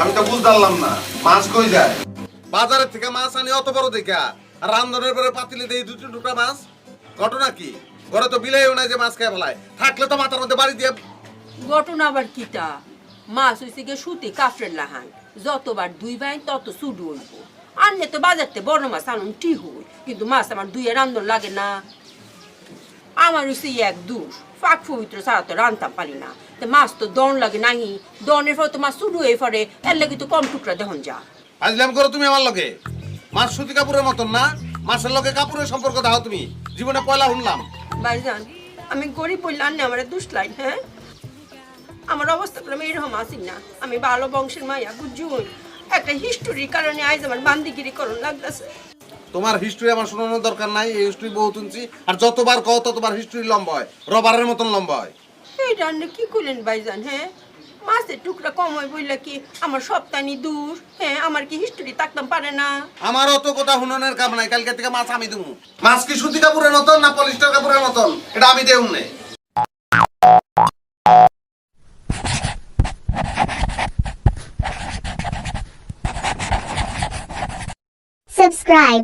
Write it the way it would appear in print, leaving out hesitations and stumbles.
আমি তো বুঝতাম না মাছ কই যায়। বাজারের থেকে মাছ আনি অত বড় দেখা, আর রান্ধনের পরে পাতিলে দেই দুটো টুকরা মাছ। ঘটনা কি? ঘরে তো বিলাইও নাই যে মাছ খেয়ে ফেলায়, থাকলে তো মাথার মধ্যে বাড়ি দিয়ে। ঘটনা আবার কিটা? মাছ হইছে গিয়ে সুতি কাফরের লাহান, যতবার দুই ভাই তত সুডু হইব। আনলে তো বাজারতে বড় মাছ আনুন ঠিক হই, কিন্তু মাছ আমার দুইয়ে রান্ধন লাগে না। আমার হইছে এক দুষ, ফাঁক পবিত্র ছাড়া তো রান্ধতাম পারি না। তো মাছ তো দন লাগে নাহি, দনের পরে তো মাছ শুরু হয়ে পড়ে, এর লাগে তো কম টুকরা দেখুন যা। আজলাম করো তুমি আমার লগে। মাছ সুতি কাপড়ের মতন না, মাছের লগে কাপড়ের সম্পর্ক দাও তুমি। জীবনে পয়লা শুনলাম। ভাইজান, আমি গরিব বললে আনলে আমার দুষ লাইন, হ্যাঁ? আমার অবস্থা করে আমি এরকম আসি না। আমি ভালো বংশের মাইয়া, বুঝুন। একটা হিস্টোরির কারণে আজ আমার বান্দিগিরি করণ লাগতেছে। তোমার হিস্ট্রি আমার শোনানোর দরকার নাই, এই হিস্ট্রি বহু শুনছি। আর যতবার কও ততবার হিস্ট্রি লম্বা হয়, রবারের মতন লম্বা হয়। এই রান্না কি করলেন ভাইজান, হ্যাঁ? মাছের টুকরা কম হয় বললে কি আমার সপ্তানি দূর, হ্যাঁ? আমার কি হিস্টোরি থাকতাম পারে না? আমার অত কথা হুননের কাম নাই, কালকে থেকে মাছ আমি দেবো। মাছ কি সুতি কাপড়ের মতন না পলিস্টার কাপড়ের মতন, এটা আমি দেবো না। Subscribe.